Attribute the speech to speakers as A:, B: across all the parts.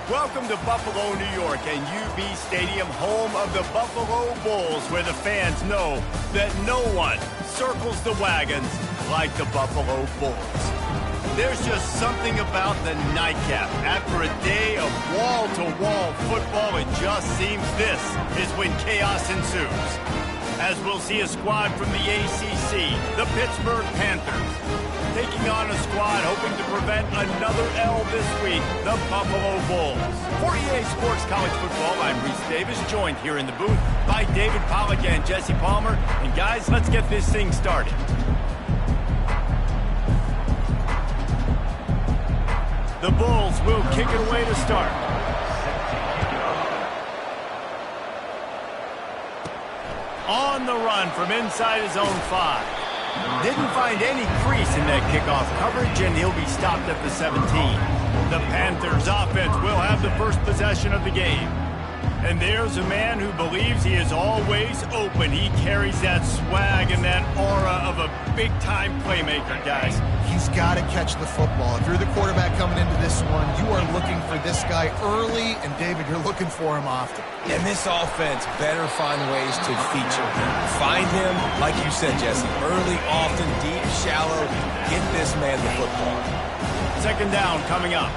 A: Welcome to Buffalo, New York, and UB Stadium, home of the Buffalo Bulls, where the fans know that no one circles the wagons like the Buffalo Bulls. There's just something about the nightcap. After a day of wall-to-wall football, it just seems this is when chaos ensues. As we'll see a squad from the ACC, the Pittsburgh Panthers, taking on a squad hoping to prevent another L this week, the Buffalo Bulls. For EA Sports College Football, I'm Reese Davis, joined here in the booth by David Pollack and Jesse Palmer. And guys, let's get this thing started. The Bulls will kick it away to start. On the run from inside his own 5. Didn't find any crease in that kickoff coverage, and he'll be stopped at the 17. The Panthers offense will have the first possession of the game. And there's a man who believes he is always open. He carries that swag and that aura of a big-time playmaker, guys.
B: He's got to catch the football. If you're the quarterback coming into this one, you are looking for this guy early, and David, you're looking for him often.
C: And this offense better find ways to feature him. Find him, like you said, Jesse, early, often, deep, shallow. Get this man the football.
A: Second down coming up.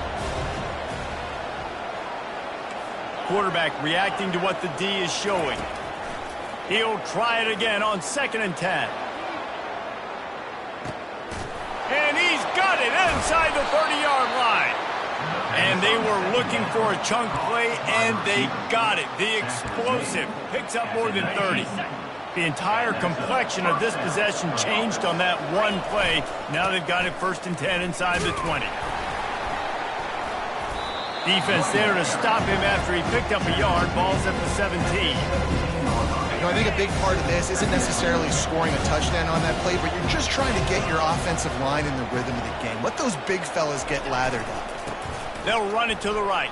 A: Quarterback reacting to what the D is showing. He'll try it again on 2nd and 10. And he's got it inside the 30-yard line. And they were looking for a chunk play, and they got it. The explosive picks up more than 30. The entire complexion of this possession changed on that one play. Now they've got it 1st and 10 inside the 20. Defense there to stop him after he picked up a yard. Ball's at the 17.
B: You know, I think a big part of this isn't necessarily scoring a touchdown on that play, but you're just trying to get your offensive line in the rhythm of the game. Let those big fellas get lathered up.
A: They'll run it to the right.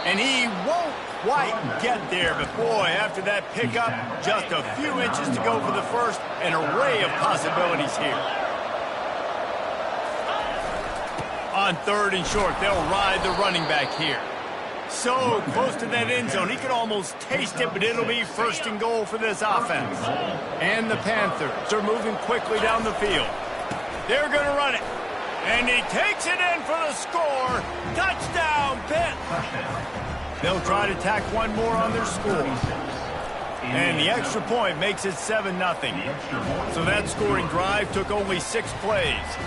A: And he won't quite get there, but boy, after that pickup, just a few inches to go for the first. An array of possibilities here. On 3rd and short, they'll ride the running back here. So close to that end zone, he could almost taste it, but it'll be 1st and goal for this offense. And the Panthers are moving quickly down the field. They're going to run it. And he takes it in for the score. Touchdown, Pitt. They'll try to tack one more on their score. And the extra point makes it 7-0. So that scoring drive took only 6 plays.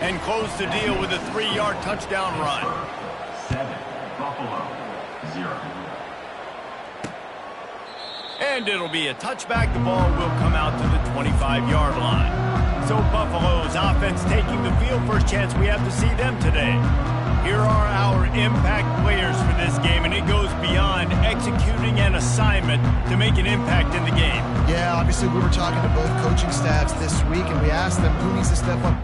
A: And closed the deal with a 3-yard touchdown run.
D: 7, Buffalo, 0.
A: And it'll be a touchback. The ball will come out to the 25-yard line. So Buffalo's offense taking the field. First chance we have to see them today. Here are our impact players for this game, and it goes beyond executing an assignment to make an impact in the game.
B: Yeah, obviously we were talking to both coaching staffs this week, and we asked them who needs to step up.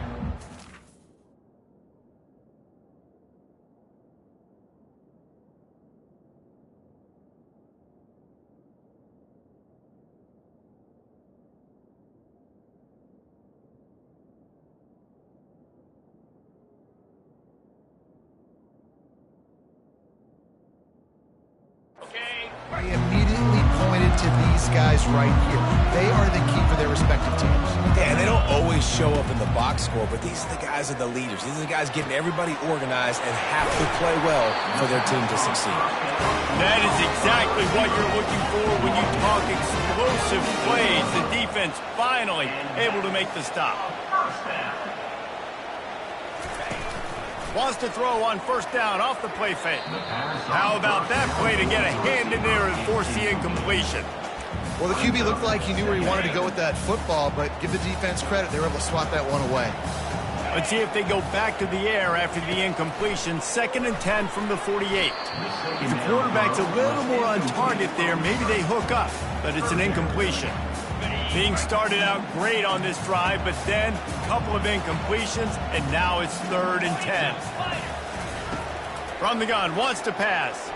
B: They immediately pointed to these guys right here. They are the key for their respective teams.
C: Yeah, and they don't always show up in the box score, but these are the guys that are the leaders. These are the guys getting everybody organized and have to play well for their team to succeed.
A: That is exactly what you're looking for when you talk explosive plays. The defense finally able to make the stop. Wants to throw on 1st down off the play fake. How about that play to get a hand in there and force the incompletion?
B: Well, the QB looked like he knew where he wanted to go with that football, but give the defense credit. They were able to swat that one away.
A: Let's see if they go back to the air after the incompletion. 2nd and 10 from the 48. If the quarterback's a little more on target there, maybe they hook up, but it's an incompletion. Being started out great on this drive, but then a couple of incompletions, and now it's 3rd and 10. From the gun, wants to pass.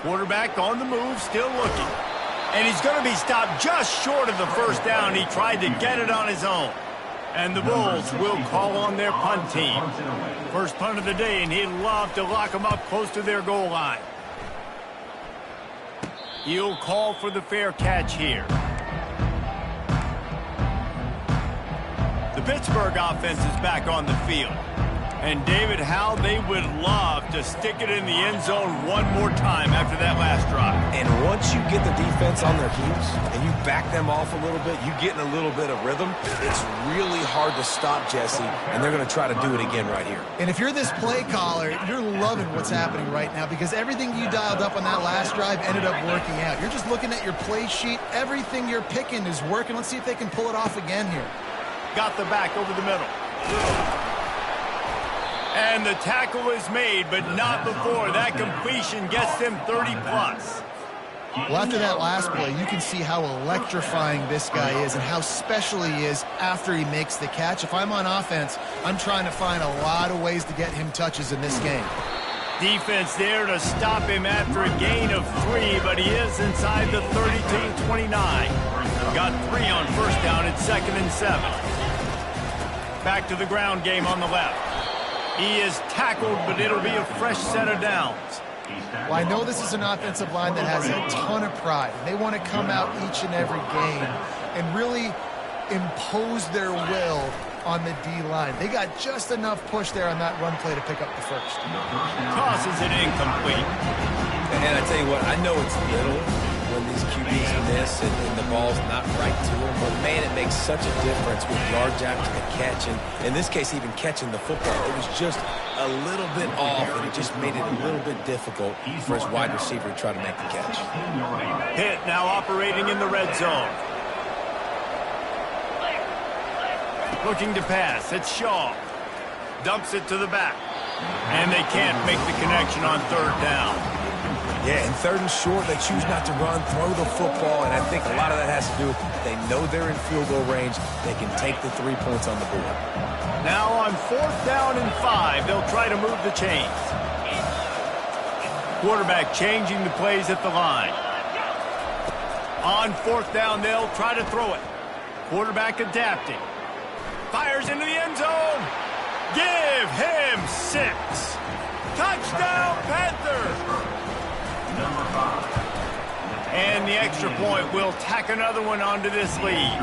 A: Quarterback on the move, still looking. And he's going to be stopped just short of the 1st down. He tried to get it on his own. And the Bulls will call on their punt team. First punt of the day, and he'd love to lock them up close to their goal line. He'll call for the fair catch here. The Pittsburgh offense is back on the field. And David, how they would love to stick it in the end zone one more time after that last drive.
C: And once you get the defense on their heels and you back them off a little bit, you get in a little bit of rhythm, it's really hard to stop, Jesse, and they're going to try to do it again right here.
B: And if you're this play caller, you're loving what's happening right now because everything you dialed up on that last drive ended up working out. You're just looking at your play sheet. Everything you're picking is working. Let's see if they can pull it off again here. Got the back over the middle.
A: And the tackle is made, but not before that completion gets them 30-plus.
B: Well, after that last play, you can see how electrifying this guy is and how special he is after he makes the catch. If I'm on offense, I'm trying to find a lot of ways to get him touches in this game.
A: Defense there to stop him after a gain of 3, but he is inside the 32-29. Got 3 on first down at 2nd and 7. Back to the ground game on the left. He is tackled, but it'll be a fresh set of downs.
B: Well, I know this is an offensive line that has a ton of pride. They want to come out each and every game and really impose their will on the D-line. They got just enough push there on that run play to pick up the first.
A: Tosses it incomplete.
C: And I tell you what, I know it's little when these QBs miss and the ball's not right to them, but man, it makes such a difference with yards after the catch, and in this case, even catching the football. It was just a little bit off, and it just made it a little bit difficult for his wide receiver to try to make the catch.
A: Pitt now operating in the red zone. Looking to pass, it's Shaw. Dumps it to the back. And they can't make the connection on 3rd down.
C: Yeah, and 3rd and short, they choose not to run, throw the football, and I think a lot of that has to do with they know they're in field goal range. They can take the 3 points on the board.
A: Now on 4th down and 5, they'll try to move the chains. Quarterback changing the plays at the line. On 4th down, they'll try to throw it. Quarterback adapting. Fires into the end zone. Give him 6. Touchdown, Panthers. And the extra point will tack another one onto this lead.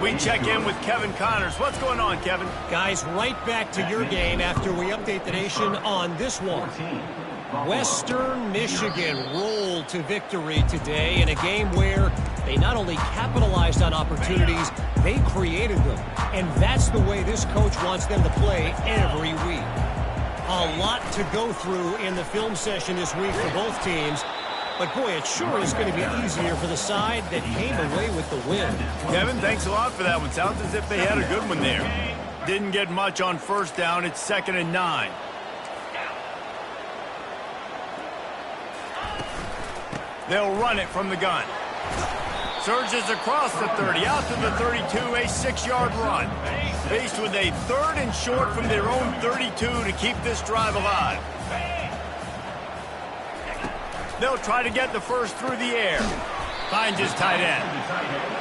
A: We check in with Kevin Connors. What's going on, Kevin?
E: Guys, right back to your game after we update the nation on this one. Western Michigan rolled to victory today in a game where they not only capitalized on opportunities, they created them. And that's the way this coach wants them to play every week. A lot to go through in the film session this week for both teams. But, boy, it sure is going to be easier for the side that came away with the win.
A: Kevin, thanks a lot for that one. Sounds as if they had a good one there. Didn't get much on 1st down. It's 2nd and 9. They'll run it from the gun. Surges across the 30, out to the 32, a 6-yard run. Faced with a 3rd and short from their own 32 to keep this drive alive. They'll try to get the first through the air. Finds his tight end.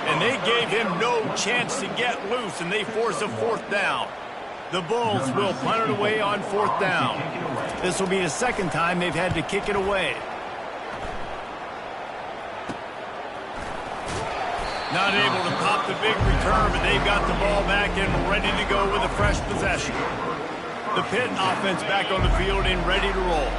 A: And they gave him no chance to get loose, and they force a 4th down. The Bulls will punt it away on 4th down. This will be the 2nd time they've had to kick it away. Not able to pop the big return, but they've got the ball back and ready to go with a fresh possession. The Pitt offense back on the field and ready to roll.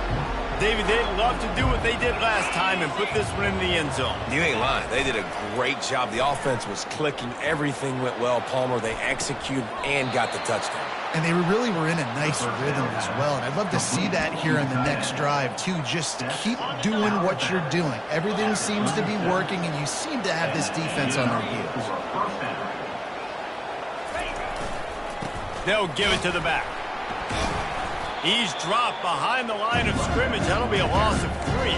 A: David, they'd love to do what they did last time and put this one in the end zone.
C: You ain't lying. They did a great job. The offense was clicking. Everything went well. Palmer, they executed and got the touchdown.
B: And they really were in a nice rhythm as well. And I'd love to see that here in the next drive, too. Just keep doing what you're doing. Everything seems to be working, and you seem to have this defense on their heels.
A: They'll give it to the back. He's dropped behind the line of scrimmage. That'll be a loss of 3.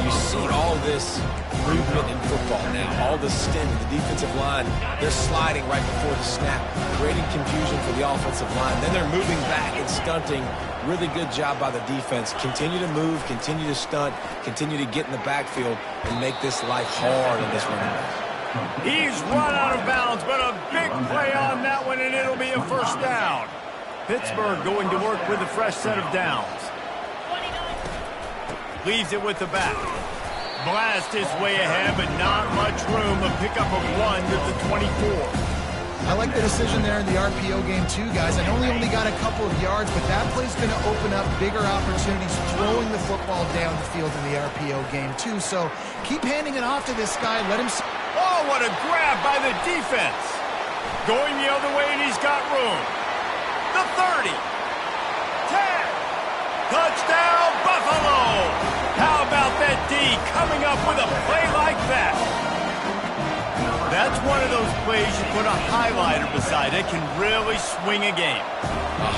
C: You see all this movement in football now. All the stint, the defensive line, they're sliding right before the snap, creating confusion for the offensive line. Then they're moving back and stunting. Really good job by the defense. Continue to move, continue to stunt, continue to get in the backfield and make this life hard on this running back.
A: He's run out of bounds, but a big play on that one, and it'll be a first down. Pittsburgh going to work with a fresh set of downs. Leaves it with the back. Blast his way ahead, but not much room. A pickup of 1 to the 24.
B: I like the decision there in the RPO game too, guys. I know he only got a couple of yards, but that play's going to open up bigger opportunities throwing the football down the field in the RPO game too. So keep handing it off to this guy. Let him...
A: Oh, what a grab by the defense. Going the other way, and he's got room. The 30. 10. Touchdown, Buffalo. How about that D coming up with a play like that? That's one of those plays you put a highlighter beside. It can really swing a game.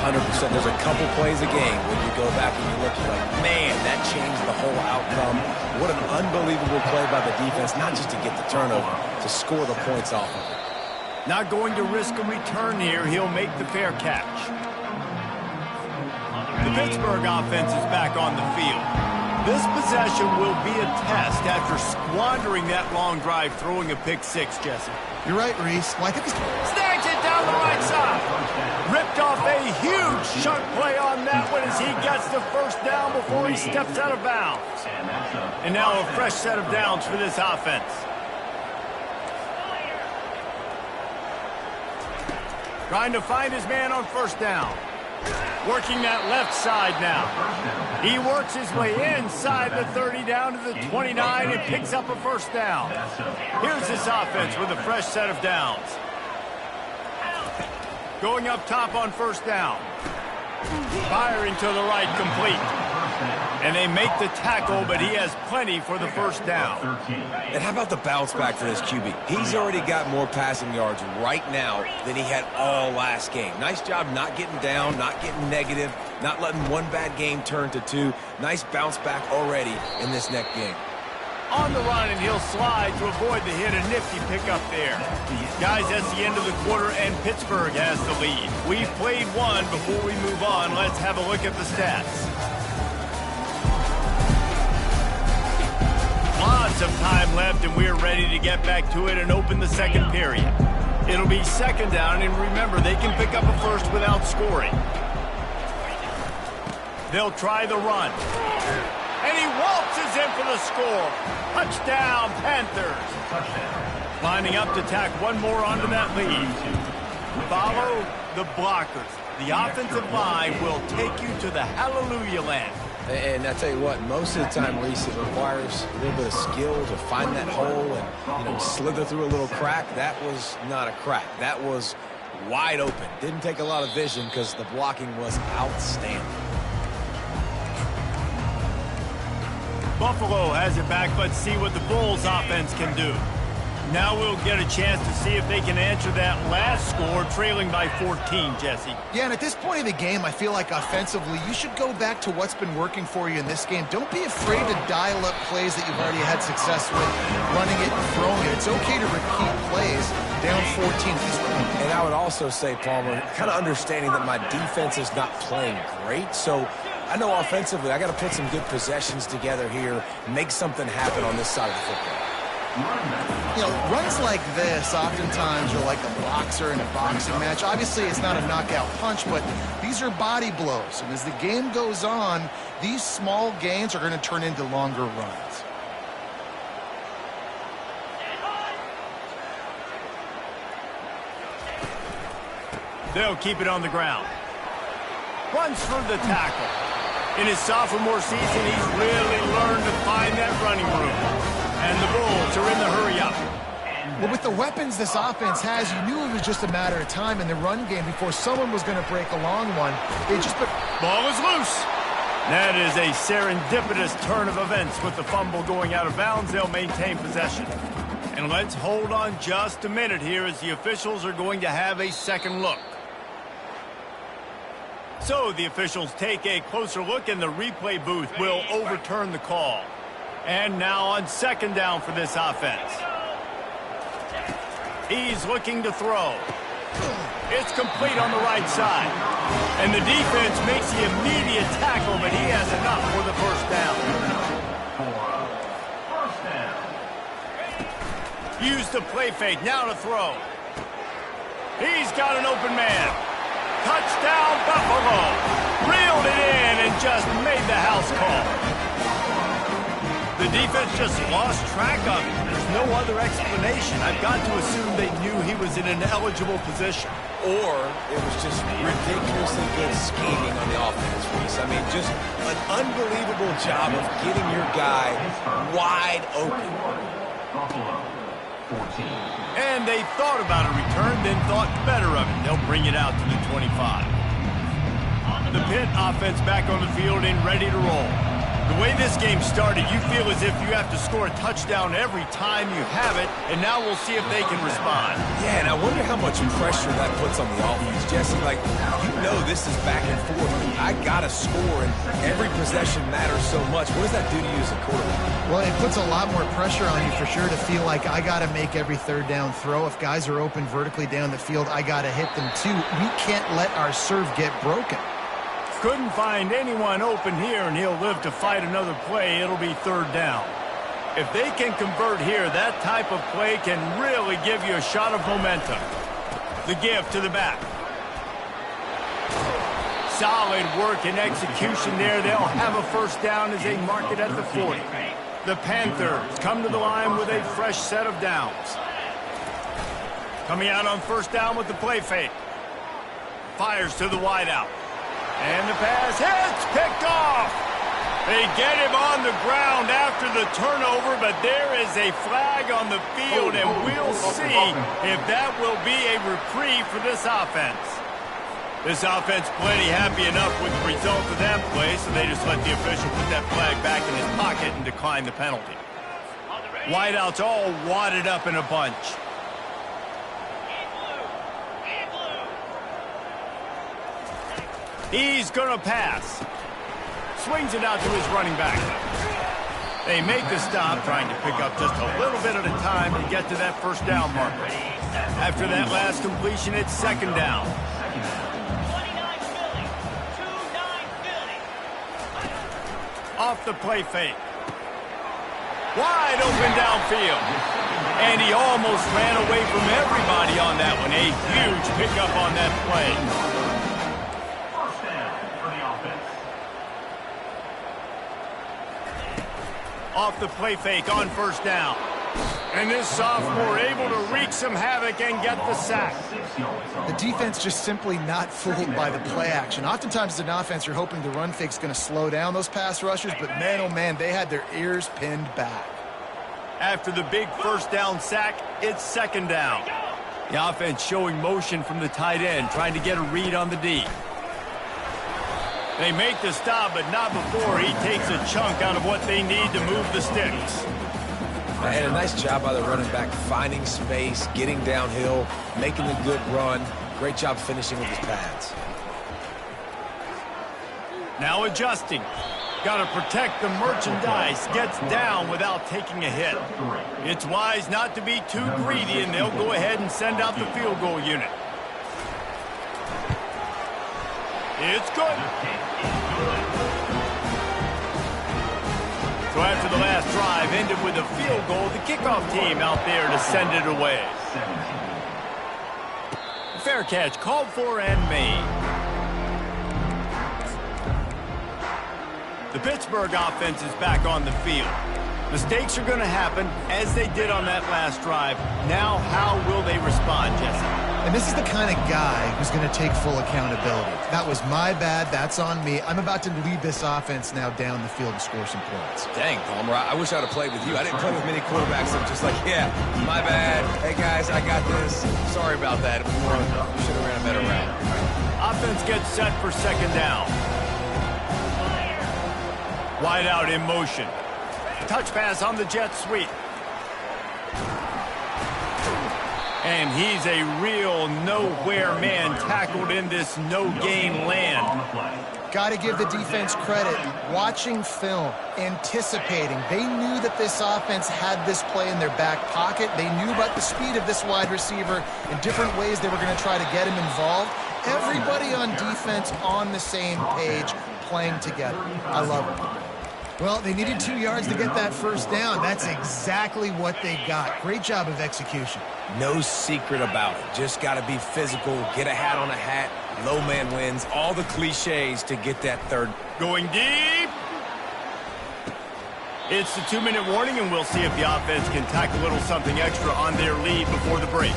C: 100%. There's a couple plays a game when you go back and you look, you're like, man, that changed the whole outcome. What an unbelievable play by the defense, not just to get the turnover, to score the points off of it.
A: Not going to risk a return here. He'll make the fair catch. The Pittsburgh offense is back on the field. This possession will be a test after squandering that long drive throwing a pick six, Jesse.
B: You're right, Reese. Well, I think it's...
A: Snags it down the right side. Ripped off a huge chunk play on that one as he gets the first down before he steps out of bounds. And now a fresh set of downs for this offense. Trying to find his man on first down. Working that left side now. He works his way inside the 30 down to the 29 and picks up a first down. Here's this offense with a fresh set of downs. Going up top on first down. Firing to the right, complete. And they make the tackle, but he has plenty for the first down.
C: And how about the bounce back for this QB? He's already got more passing yards right now than he had all last game. Nice job not getting down, not getting negative, not letting one bad game turn to two. Nice bounce back already in this next game.
A: On the run, and he'll slide to avoid the hit. A nifty pickup there. Guys, that's the end of the quarter, and Pittsburgh has the lead. We've played one. Before we move on, let's have a look at the stats. Lots of time left, and we're ready to get back to it and open the second period. It'll be second down, and remember, they can pick up a first without scoring. They'll try the run. And he waltzes in for the score. Touchdown, Panthers. Lining up to tack one more onto that lead. Follow the blockers. The offensive line will take you to the hallelujah land.
C: And I tell you what, most of the time, Reese, it requires a little bit of skill to find that hole and slither through a little crack. That was not a crack. That was wide open. Didn't take a lot of vision because the blocking was outstanding.
A: Buffalo has it back. Let's see what the Bulls offense can do. Now we'll get a chance to see if they can answer that last score, trailing by 14, Jesse.
B: Yeah, and at this point of the game, I feel like offensively, you should go back to what's been working for you in this game. Don't be afraid to dial up plays that you've already had success with, running it and throwing it. It's okay to repeat plays down 14 at this point.
C: And I would also say, Palmer, kind of understanding that my defense is not playing great, so I know offensively I got to put some good possessions together here, make something happen on this side of the football.
B: You know, runs like this oftentimes are like a boxer in a boxing match. Obviously, it's not a knockout punch, but these are body blows. And as the game goes on, these small gains are going to turn into longer runs.
A: They'll keep it on the ground. Runs for the tackle. In his sophomore season, he's really learned to find that running room. And the Bulls are in the hurry-up.
B: Well, with the weapons this offense has, you knew it was just a matter of time in the run game before someone was going to break a long one. They just put...
A: Ball is loose. That is a serendipitous turn of events. With the fumble going out of bounds, they'll maintain possession. And let's hold on just a minute here as the officials are going to have a second look. So the officials take a closer look, and the replay booth will overturn the call. And now on second down for this offense. He's looking to throw. It's complete on the right side. And the defense makes the immediate tackle, but he has enough for the first down. Use the play fake, now to throw. He's got an open man. Touchdown, Buffalo. Reeled it in and just made the house call. The defense just lost track of him. There's no other explanation. I've got to assume they knew he was in an eligible position.
C: Or it was just ridiculously good scheming on the offense, Reese. I mean, just an unbelievable job of getting your guy wide open.
D: Buffalo, 14.
A: And they thought about a return, then thought better of it. They'll bring it out to the 25. The Pitt offense back on the field and ready to roll. The way this game started, you feel as if you have to score a touchdown every time you have it, and now we'll see if they can respond.
C: Yeah, and I wonder how much pressure that puts on the offense. Jesse, like, you know this is back and forth. I got to score, and every possession matters so much. What does that do to you as a quarterback?
B: Well, it puts a lot more pressure on you for sure to feel like I got to make every third down throw. If guys are open vertically down the field, I got to hit them too. We can't let our serve get broken.
A: Couldn't find anyone open here, and he'll live to fight another play. It'll be third down. If they can convert here, that type of play can really give you a shot of momentum. The give to the back. Solid work and execution there. They'll have a first down as they mark it at the 40. The Panthers come to the line with a fresh set of downs. Coming out on first down with the play fake. Fires to the wideout. And the pass hits, picked off. They get him on the ground after the turnover, but there is a flag on the field, and we'll see if that will be a reprieve for this offense. This offense plenty happy enough with the result of that play, so they just let the official put that flag back in his pocket and decline the penalty. Wideouts all wadded up in a bunch. He's going to pass. Swings it out to his running back. They make the stop, trying to pick up just a little bit at a time to get to that first down marker. After that last completion, it's second down. Off the play fake. Wide open downfield. And he almost ran away from everybody on that one. A huge pickup on that play. Off the play fake on first down. And this sophomore able to wreak some havoc and get the sack.
B: The defense just simply not fooled by the play action. Oftentimes as an offense, you're hoping the run fake's going to slow down those pass rushers, but man, oh man, they had their ears pinned back.
A: After the big first down sack, it's second down. The offense showing motion from the tight end, trying to get a read on the D. They make the stop, but not before he takes a chunk out of what they need to move the sticks.
C: And a nice job by the running back, finding space, getting downhill, making a good run. Great job finishing with his pads.
A: Now adjusting. Got to protect the merchandise. Gets down without taking a hit. It's wise not to be too greedy, and they'll go ahead and send out the field goal unit. It's good. So after the last drive ended with a field goal, the kickoff team out there to send it away. Fair catch called for and made. The Pittsburgh offense is back on the field. Mistakes are going to happen, as they did on that last drive. Now, how will they respond, Jesse?
B: And this is the kind of guy who's going to take full accountability. That was my bad. That's on me. I'm about to lead this offense now down the field and score some points.
C: Dang, Palmer, I wish I would have played with you. I didn't play with many quarterbacks that were just like, yeah, my bad. Hey, guys, I got this. Sorry about that. We should have ran a better route.
A: Offense gets set for second down. Wide out in motion. Touch pass on the jet sweep. And he's a real nowhere man tackled in this no-gain land.
B: Got to give the defense credit. Watching film, anticipating. They knew that this offense had this play in their back pocket. They knew about the speed of this wide receiver and different ways they were going to try to get him involved. Everybody on defense on the same page, playing together. I love it. Well, they needed 2 yards to get that first down. That's exactly what they got. Great job of execution.
C: No secret about it. Just got to be physical, get a hat on a hat, low man wins, all the cliches to get that third.
A: Going deep. It's the 2-minute warning, and we'll see if the offense can tack a little something extra on their lead before the break.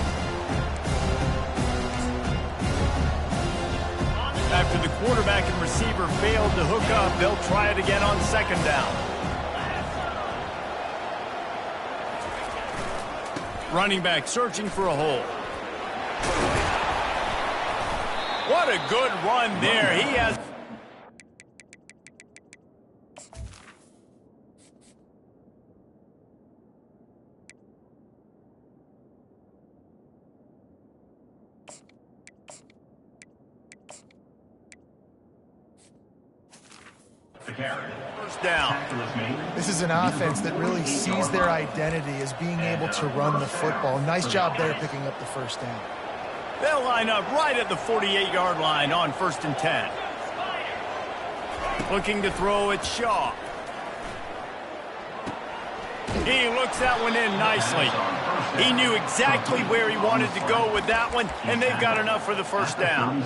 A: After the quarterback and receiver failed to hook up, they'll try it again on second down. Running back searching for a hole. What a good run there. He has... First down.
B: This is an offense that really sees their identity as being able to run the football. Nice job there picking up the first down.
A: They'll line up right at the 48-yard line on 1st and 10. Looking to throw it, Shaw. He looks that one in nicely. He knew exactly where he wanted to go with that one, and they've got enough for the first down.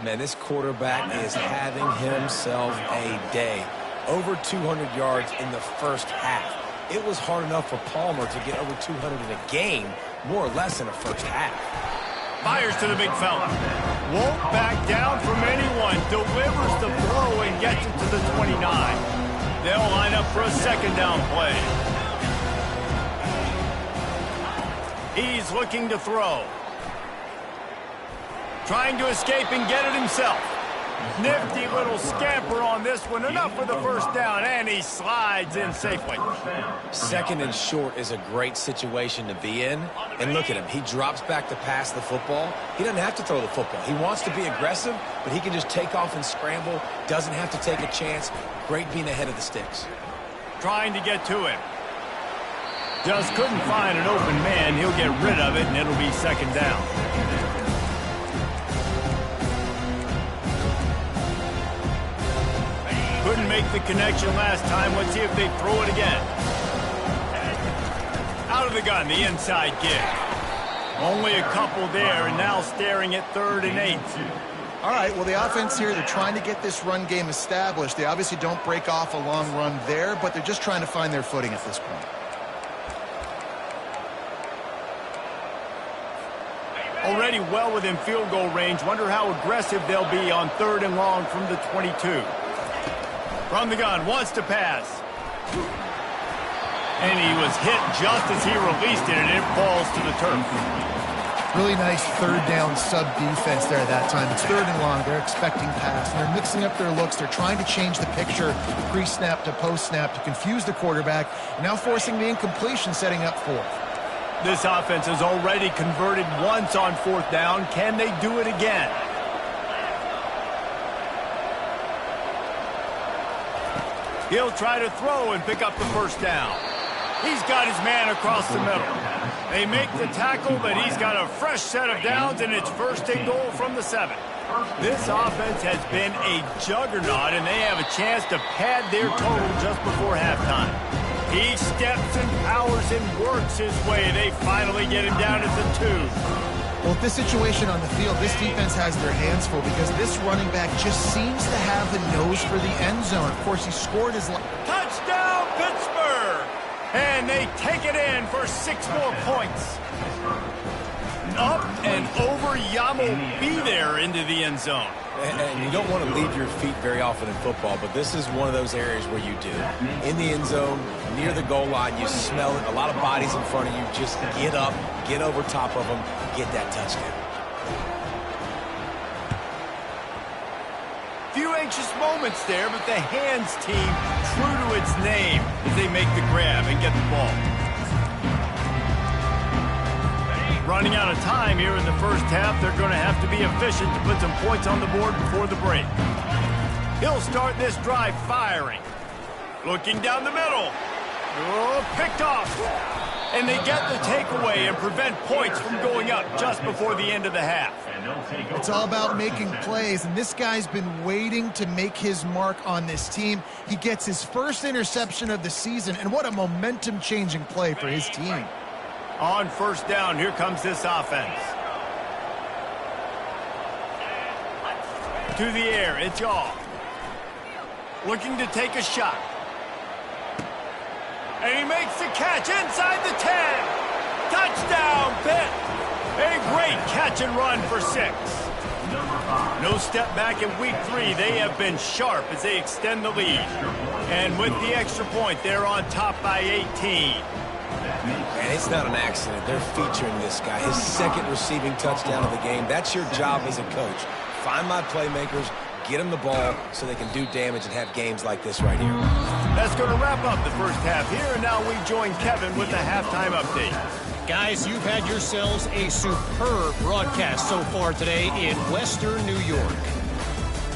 C: Man, this quarterback is having himself a day. Over 200 yards in the first half. It was hard enough for Palmer to get over 200 in a game, more or less in the first half.
A: Fires to the big fella. Won't back down from anyone. Delivers the blow and gets it to the 29. They'll line up for a second down play. He's looking to throw. Trying to escape and get it himself. Nifty little scamper on this one. Enough for the first down, and he slides in safely.
C: Second and short is a great situation to be in. And look at him. He drops back to pass the football. He doesn't have to throw the football. He wants to be aggressive, but he can just take off and scramble. Doesn't have to take a chance. Great being ahead of the sticks.
A: Trying to get to him. Just couldn't find an open man. He'll get rid of it, and it'll be second down. Couldn't make the connection last time. Let's see if they throw it again. Out of the gun, the inside kick. Only a couple there, and now staring at 3rd and 8.
B: All right, well, the offense here, they're trying to get this run game established. They obviously don't break off a long run there, but they're just trying to find their footing at this point.
A: Already well within field goal range. Wonder how aggressive they'll be on 3rd and long from the 22. From the gun, wants to pass. And he was hit just as he released it, and it falls to the turf.
B: Really nice 3rd down sub defense there at that time. It's 3rd and long. They're expecting pass, and they're mixing up their looks. They're trying to change the picture pre-snap to post-snap to confuse the quarterback, and now forcing the incompletion, setting up 4th.
A: This offense has already converted once on 4th down. Can they do it again? He'll try to throw and pick up the first down. He's got his man across the middle. They make the tackle, but he's got a fresh set of downs, and it's 1st and goal from the 7. This offense has been a juggernaut, and they have a chance to pad their total just before halftime. He steps and powers and works his way. They finally get him down at the 2.
B: Well, with this situation on the field, this defense has their hands full because this running back just seems to have the nose for the end zone. Of course, he scored his...
A: Touchdown, Pittsburgh! And they take it in for 6 more points. Up and over, Yamo be there into the end zone.
C: And you don't want to leave your feet very often in football, but this is one of those areas where you do. In the end zone, near the goal line, you smell it. A lot of bodies in front of you. Just get up, get over top of them, get that touchdown.
A: Few anxious moments there, but the hands team true to its name as they make the grab and get the ball. Running out of time here in the first half. They're going to have to be efficient to put some points on the board before the break. He'll start this drive firing. Looking down the middle. Oh, picked off. And they get the takeaway and prevent points from going up just before the end of the half.
B: It's all about making plays, and this guy's been waiting to make his mark on this team. He gets his first interception of the season, and what a momentum-changing play for his team.
A: On first down, here comes this offense. To the air, it's off. Looking to take a shot. And he makes the catch inside the 10. Touchdown, Pitt. A great catch and run for 6. No step back in week 3. They have been sharp as they extend the lead. And with the extra point, they're on top by 18.
C: And it's not an accident. They're featuring this guy. His second receiving touchdown of the game. That's your job as a coach. Find my playmakers, get them the ball so they can do damage and have games like this right here.
A: That's going to wrap up the first half here, and now we join Kevin with the halftime update.
E: Guys, you've had yourselves a superb broadcast so far today in Western New York.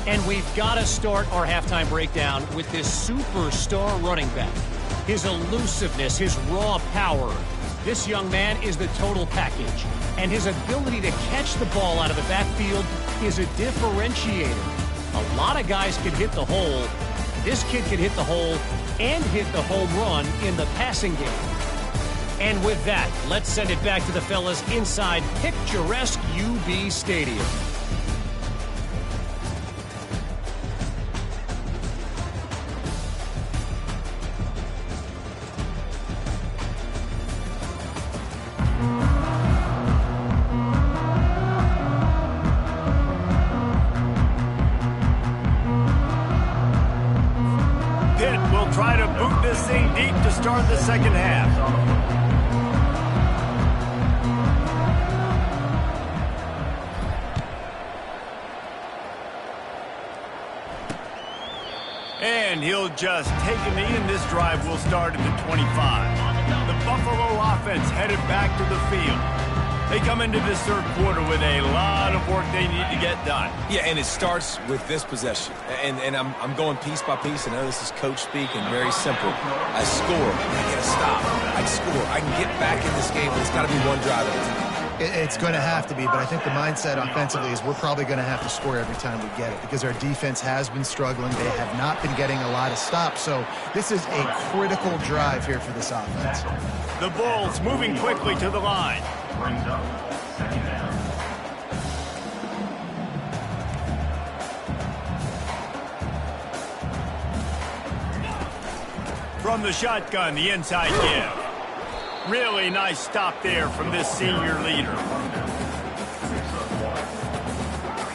E: And we've got to start our halftime breakdown with this superstar running back. His elusiveness, his raw power. This young man is the total package. And his ability to catch the ball out of the backfield is a differentiator. A lot of guys can hit the hole. This kid can hit the hole and hit the home run in the passing game. And with that, let's send it back to the fellas inside picturesque UB Stadium.
A: Pitt will try to boot this thing deep to start the second half. And he'll just take a knee, and this drive will start at the 25. The Buffalo offense headed back to the field. They come into this third quarter with a lot of work they need to get done.
C: Yeah, and it starts with this possession. And I'm going piece by piece. I know this is coach speak and very simple. I score, I get a stop. I score, I can get back in this game, but it's got to be one drive at a time.
B: It's going to have to be, but I think the mindset offensively is we're probably going to have to score every time we get it because our defense has been struggling. They have not been getting a lot of stops, so this is a critical drive here for this offense.
A: The Bulls moving quickly to the line.
D: Brings up second down.
A: From the shotgun, the inside give. Really nice stop there from this senior leader.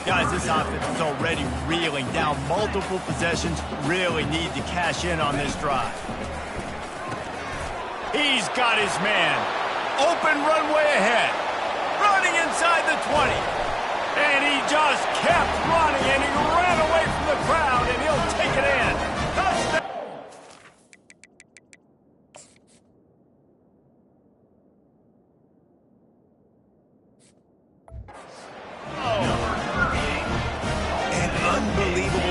A: Guys, this offense is already reeling down multiple possessions. Really need to cash in on this drive. He's got his man. Open runway ahead. Running inside the 20. And he just kept running, and he ran away from the crowd, and he'll take it in. Touchdown.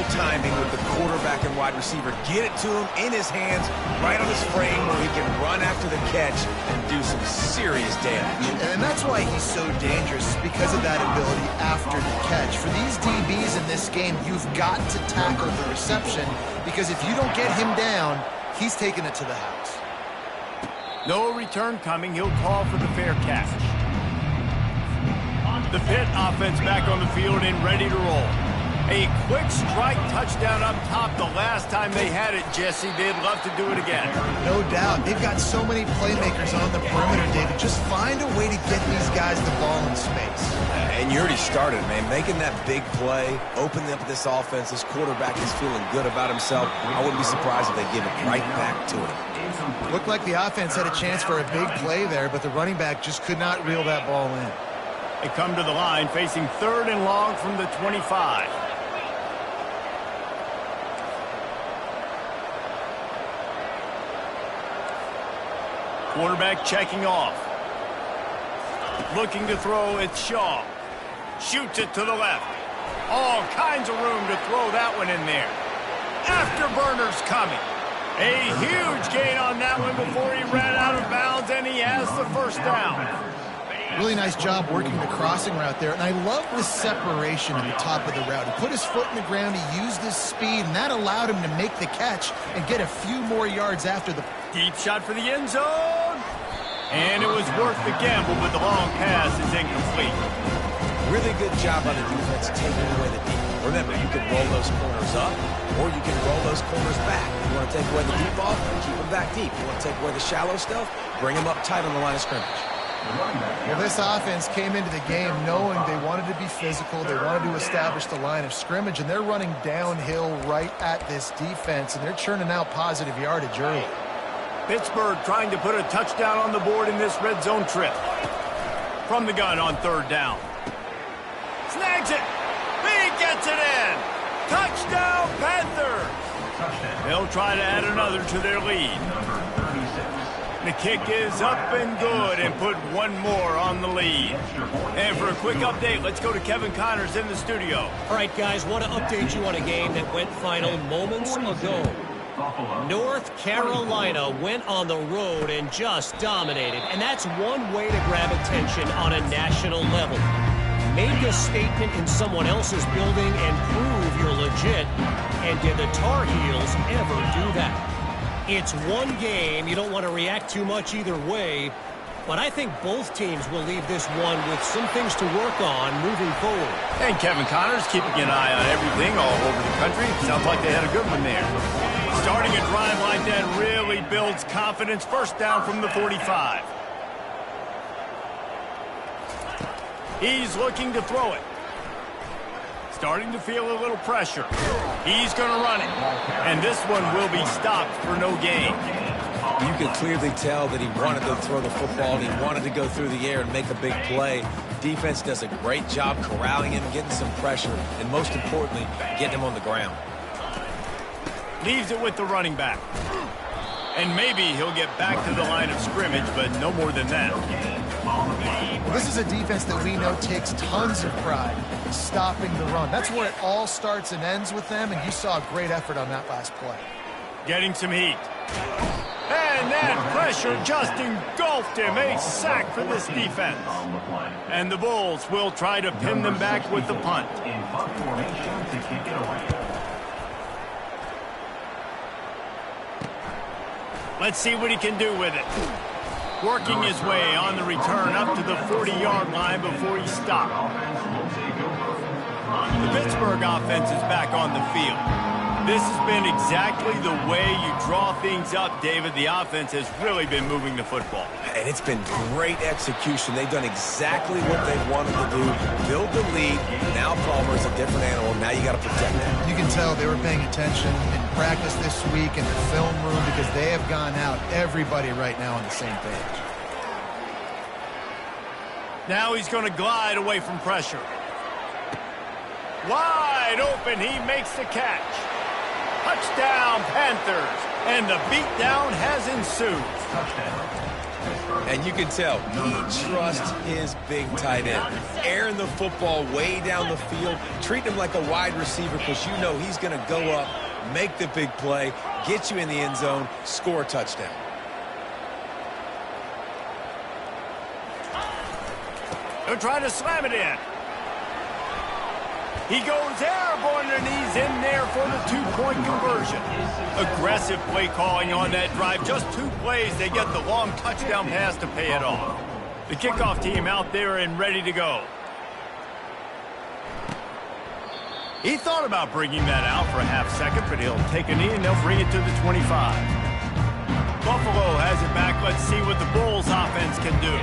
C: Timing with the quarterback and wide receiver. Get it to him in his hands, right on his frame where he can run after the catch and do some serious damage.
B: And that's why he's so dangerous, because of that ability after the catch. For these DBs in this game, you've got to tackle the reception, because if you don't get him down, he's taking it to the house.
A: No return coming. He'll call for the fair catch. The Pitt offense back on the field and ready to roll. A quick strike touchdown up top the last time they had it, Jesse. They'd love to do it again.
B: No doubt. They've got so many playmakers on the perimeter, David. Just find a way to get these guys the ball in space.
C: And you already started, man. Making that big play, opening up this offense. This quarterback is feeling good about himself. I wouldn't be surprised if they give it right back to him.
B: Looked like the offense had a chance for a big play there, but the running back just could not reel that ball in.
A: They come to the line facing 3rd and long from the 25. Quarterback checking off. Looking to throw, it's Shaw. Shoots it to the left. All kinds of room to throw that one in there. Afterburner's coming. A huge gain on that one before he ran out of bounds, and he has the first down.
B: Really nice job working the crossing route there. And I love the separation at the top of the route. He put his foot in the ground, he used his speed, and that allowed him to make the catch and get a few more yards after the...
A: Deep shot for the end zone. And it was worth the gamble, but the long pass is incomplete.
C: Really good job on the defense taking away the deep. Remember, you can roll those corners up, or you can roll those corners back. You want to take away the deep ball, keep them back deep. You want to take away the shallow stuff, bring them up tight on the line of scrimmage.
B: Well, this offense came into the game knowing they wanted to be physical, they wanted to establish the line of scrimmage, and they're running downhill right at this defense, and they're churning out positive yardage early.
A: Pittsburgh trying to put a touchdown on the board in this red zone trip. From the gun on third down. Snags it. He gets it in. Touchdown, Panthers. They'll try to add another to their lead. The kick is up and good and put one more on the lead. And for a quick update, let's go to Kevin Connors in the studio.
E: All right, guys, want to update you on a game that went final moments ago. North Carolina went on the road and just dominated, and that's one way to grab attention on a national level. Make a statement in someone else's building and prove you're legit. And did the Tar Heels ever do that? It's one game. You don't want to react too much either way, but I think both teams will leave this one with some things to work on moving forward.
A: And Kevin Connors keeping an eye on everything all over the country. Sounds like they had a good one there. Starting a drive like that really builds confidence. First down from the 45. He's looking to throw it. Starting to feel a little pressure. He's going to run it. And this one will be stopped for no gain.
C: You could clearly tell that he wanted to throw the football and he wanted to go through the air and make a big play. Defense does a great job corralling him, getting some pressure, and most importantly, getting him on the ground.
A: Leaves it with the running back. And maybe he'll get back to the line of scrimmage, but no more than that.
B: Well, this is a defense that we know takes tons of pride in stopping the run. That's where it all starts and ends with them, and you saw a great effort on that last play.
A: Getting some heat. And that pressure just engulfed him. A sack for this defense. And the Bulls will try to pin them back with the punt. Let's see what he can do with it. Working his way on the return up to the 40-yard line before he stopped. The Pittsburgh offense is back on the field. This has been exactly the way you draw things up, David. The offense has really been moving the football.
C: And it's been great execution. They've done exactly what they wanted to do. Build the lead. Now Palmer's a different animal. Now you got to protect that.
B: You can tell they were paying attention in practice this week in the film room because they have gone out, everybody right now on the same page.
A: Now he's going to glide away from pressure. Wide open. He makes the catch. Touchdown, Panthers. And the beatdown has ensued.
C: And you can tell he trusts his big tight end. Airing the football way down the field. Treat him like a wide receiver because you know he's going to go up, make the big play, get you in the end zone, score a touchdown.
A: They'll try to slam it in. He goes airborne, and he's in there for the two-point conversion. Aggressive play calling on that drive. Just 2 plays, they get the long touchdown pass to pay it off. The kickoff team out there and ready to go. He thought about bringing that out for a half second, but he'll take a knee and they'll bring it to the 25. Buffalo has it back. Let's see what the Bulls offense can do.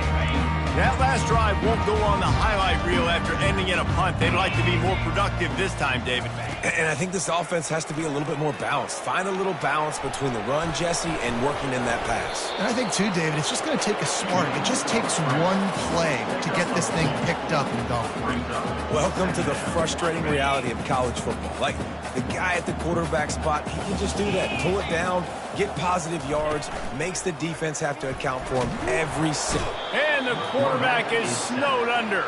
A: That last drive won't go on the highlight reel after ending in a punt. They'd like to be more productive this time, David.
C: And I think this offense has to be a little bit more balanced. Find a little balance between the run, Jesse, and working in that pass.
B: And I think, too, David, it's just going to take a spark. It just takes one play to get this thing picked up and going.
C: Welcome to the frustrating reality of college football. Like, the guy at the quarterback spot, he can just do that. Pull it down, get positive yards, makes the defense have to account for him every single.
A: And the quarterback is snowed under.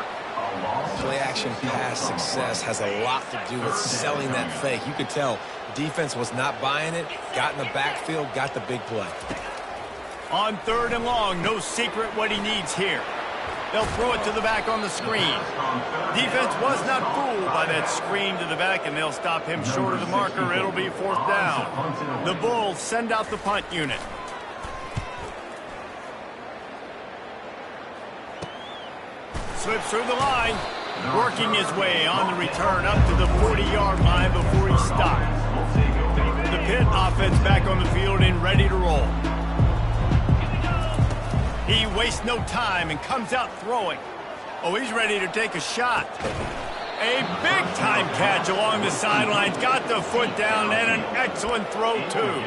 C: Play-action pass success has a lot to do with selling that fake. You could tell defense was not buying it, got in the backfield, got the big play.
A: On 3rd and long, no secret what he needs here. They'll throw it to the back on the screen. Defense was not fooled by that screen to the back, and they'll stop him short of the marker. It'll be 4th down. The Bulls send out the punt unit. Slips through the line, working his way on the return up to the 40-yard line before he stopped. The Pitt offense back on the field and ready to roll. He wastes no time and comes out throwing. Oh, he's ready to take a shot. A big-time catch along the sidelines. Got the foot down and an excellent throw, too.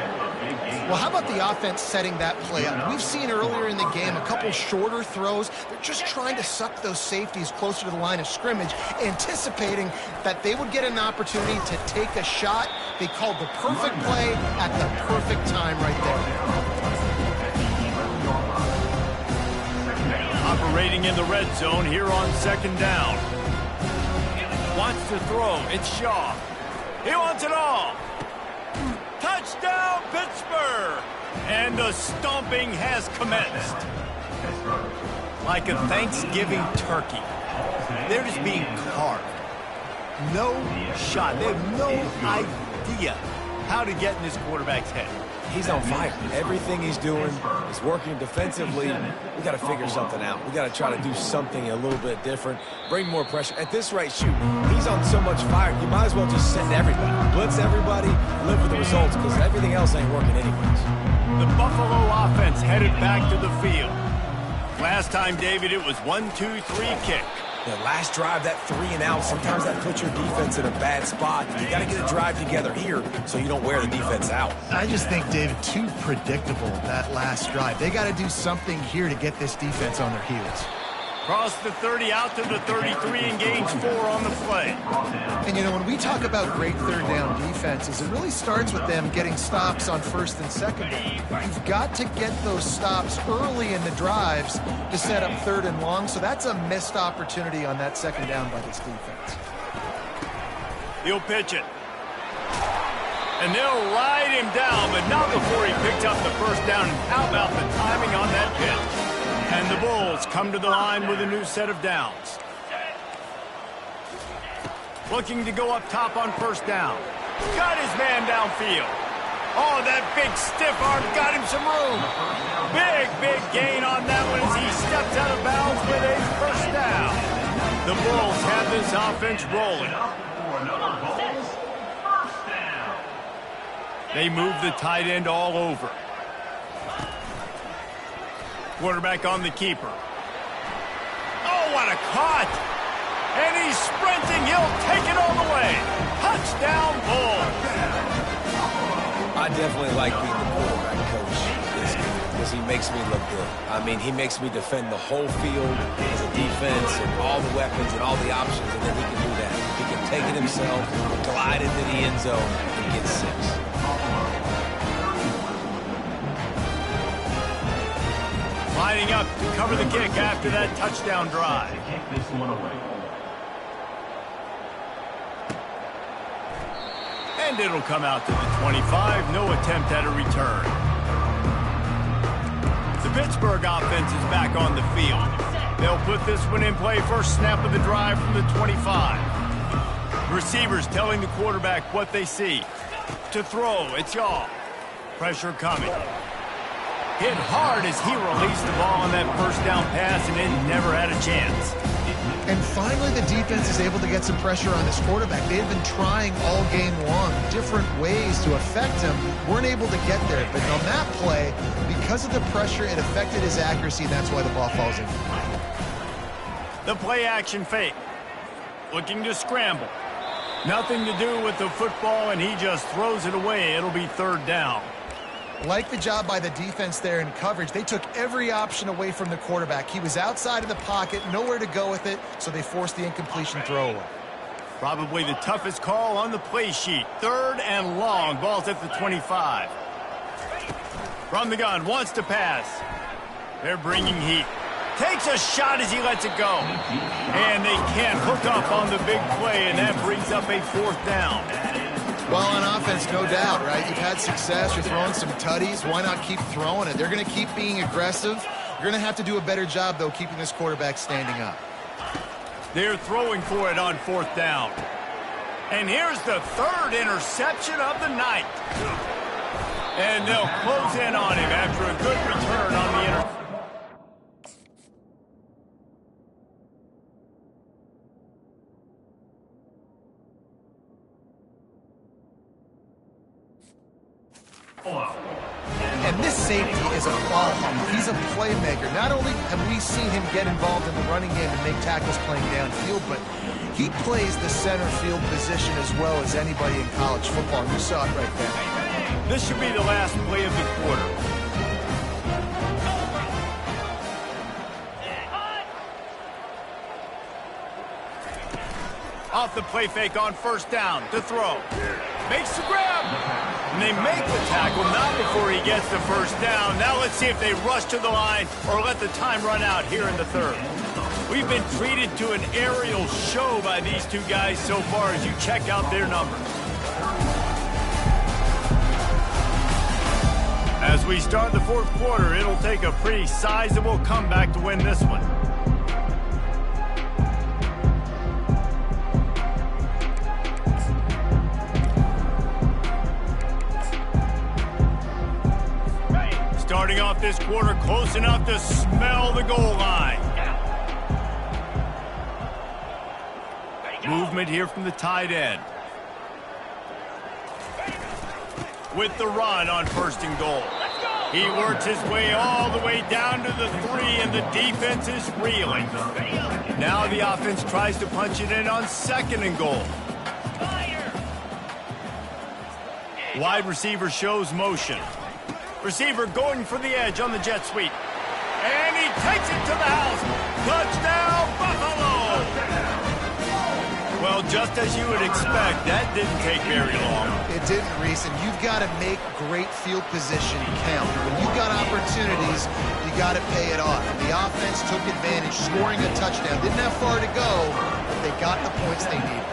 B: Well, how about the offense setting that play up? We've seen earlier in the game a couple shorter throws. They're just trying to suck those safeties closer to the line of scrimmage, anticipating that they would get an opportunity to take a shot. They called the perfect play at the perfect time right there.
A: Operating in the red zone here on 2nd down. Wants to throw. It's Shaw. He wants it all. Touchdown, Pittsburgh! And the stomping has commenced. Like a Thanksgiving turkey. They're just being carved. No shot. They have no idea how to get in this quarterback's head.
C: He's on fire. Everything he's doing is working defensively. We got to figure something out. We got to try to do something a little bit different. Bring more pressure. At this rate, shoot, he's on so much fire. You might as well just send everybody. Blitz everybody, live with the results, because everything else ain't working anyways.
A: The Buffalo offense headed back to the field. Last time, David, it was 1-2-3 kick.
C: The last drive, that 3 and out, sometimes that puts your defense in a bad spot. You got to get a drive together here so you don't wear the defense out.
B: I just think, David, too predictable, that last drive. They got to do something here to get this defense on their heels.
A: Cross the 30 out to the 33 and gains 4 on the play.
B: And, you know, when we talk about great 3rd down defenses, it really starts with them getting stops on 1st and 2nd down. You've got to get those stops early in the drives to set up 3rd and long, so that's a missed opportunity on that 2nd down by this defense.
A: He'll pitch it. And they'll ride him down, but not before he picks up the 1st down. And how about the timing on that pitch? And the Bulls come to the line with a new set of downs. Looking to go up top on 1st down. Got his man downfield. Oh, that big stiff arm got him some room. Big gain on that one as he steps out of bounds with a 1st down. The Bulls have this offense rolling. They move the tight end all over. Quarterback on the keeper. Oh, what a caught! And he's sprinting. He'll take it all the way. Touchdown, Bulls.
C: I definitely like being the quarterback coach this game because he makes me look good. I mean, he makes me defend the whole field as a defense and all the weapons and all the options, and then he can do that. He can take it himself, glide into the end zone, and get 6.
A: Lining up to cover the kick after that touchdown drive. And it'll come out to the 25. No attempt at a return. The Pittsburgh offense is back on the field. They'll put this one in play. First snap of the drive from the 25. Receivers telling the quarterback what they see. To throw, it's Yaw. Pressure coming. Hit hard as he released the ball on that 1st down pass, and it never had a chance.
B: And finally, the defense is able to get some pressure on this quarterback. They had been trying all game long different ways to affect him. Weren't able to get there. But on that play, because of the pressure, it affected his accuracy, and that's why the ball falls in.
A: The play action fake. Looking to scramble. Nothing to do with the football, and he just throws it away. It'll be 3rd down.
B: Like the job by the defense there in coverage, they took every option away from the quarterback. He was outside of the pocket, nowhere to go with it, so they forced the incompletion throw away.
A: Probably the toughest call on the play sheet. 3rd and long. Ball's at the 25. From the gun, wants to pass. They're bringing heat. Takes a shot as he lets it go. And they can't hook up on the big play, and that brings up a 4th down.
B: Well, on offense, no doubt, right? You've had success. You're throwing some tutties. Why not keep throwing it? They're going to keep being aggressive. You're going to have to do a better job, though, keeping this quarterback standing up.
A: They're throwing for it on 4th down. And here's the 3rd interception of the night. And they'll close in on him after a good return on the interception.
B: And this safety is a ball hawk. He's a playmaker. Not only have we seen him get involved in the running game and make tackles playing downfield, but he plays the center field position as well as anybody in college football. You saw it right there.
A: This should be the last play of the quarter. Off the play fake on 1st down to throw. Makes the grab. And they make the tackle, not before he gets the 1st down. Now let's see if they rush to the line or let the time run out here in the 3rd. We've been treated to an aerial show by these two guys so far as you check out their numbers. As we start the 4th quarter, it'll take a pretty sizable comeback to win this one. Starting off this quarter close enough to smell the goal line. Movement here from the tight end. With the run on 1st and goal. He works his way all the way down to the 3, and the defense is reeling. Now the offense tries to punch it in on 2nd and goal. Wide receiver shows motion. Receiver going for the edge on the jet sweep. And he takes it to the house. Touchdown, Buffalo! Well, just as you would expect, that didn't take very long.
B: It didn't, Reese, and you've got to make great field position count. When you've got opportunities, you got to pay it off. And the offense took advantage, scoring a touchdown. Didn't have far to go, but they got the points they needed.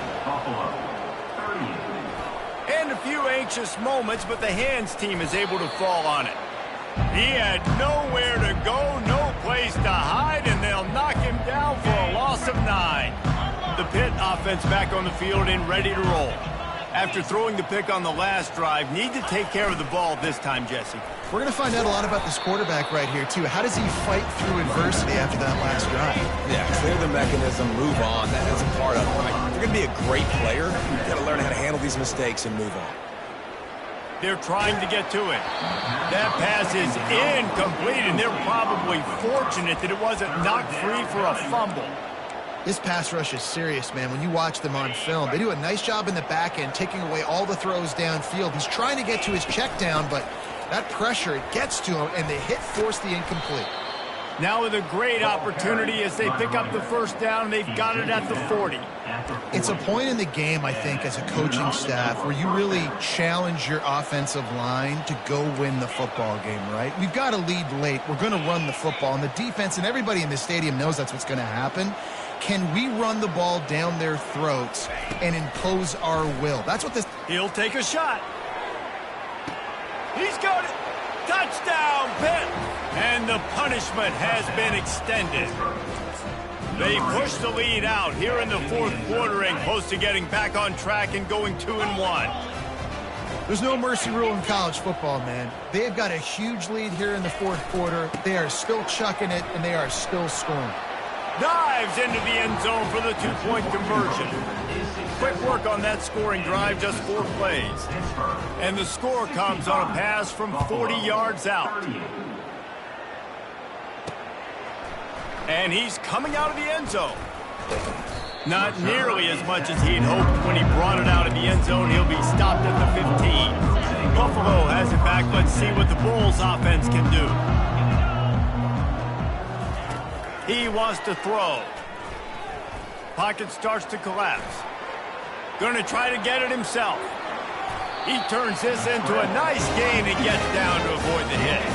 A: And a few anxious moments, but the hands team is able to fall on it. He had nowhere to go, no place to hide, and they'll knock him down for a loss of 9. The Pitt offense back on the field and ready to roll. After throwing the pick on the last drive, need to take care of the ball this time, Jesse.
B: We're going to find out a lot about this quarterback right here, too. How does he fight through adversity after that last drive?
C: Yeah, clear the mechanism, move on. That's a part of it, right? You're going to be a great player. You've got to learn how to handle these mistakes and move on.
A: They're trying to get to it. That pass is incomplete, and they're probably fortunate that it wasn't knocked free for a fumble.
B: This pass rush is serious, man. When you watch them on film, they do a nice job in the back end, taking away all the throws downfield. He's trying to get to his check down, but that pressure, it gets to him, and the hit forced the incomplete.
A: Now with a great opportunity as they pick up the 1st down, they've got it at the 40.
B: It's a point in the game, I think, as a coaching staff, where you really challenge your offensive line to go win the football game, right? We've got to lead late. We're going to run the football, and the defense and everybody in the stadium knows that's what's going to happen. Can we run the ball down their throats and impose our will? That's what this...
A: He'll take a shot. He's got it. Touchdown, Pitt. And the punishment has been extended. They push the lead out here in the 4th quarter and close to getting back on track and going 2-1.
B: There's no mercy rule in college football, man. They've got a huge lead here in the 4th quarter. They are still chucking it, and they are still scoring.
A: Dives into the end zone for the 2-point conversion. Quick work on that scoring drive, just 4 plays. And the score comes on a pass from 40 yards out. And he's coming out of the end zone. Not nearly as much as he'd hoped when he brought it out of the end zone. He'll be stopped at the 15. Buffalo has it back. Let's see what the Bulls offense can do. He wants to throw. Pocket starts to collapse. Going to try to get it himself. He turns this into a nice gain and gets down to avoid the hit.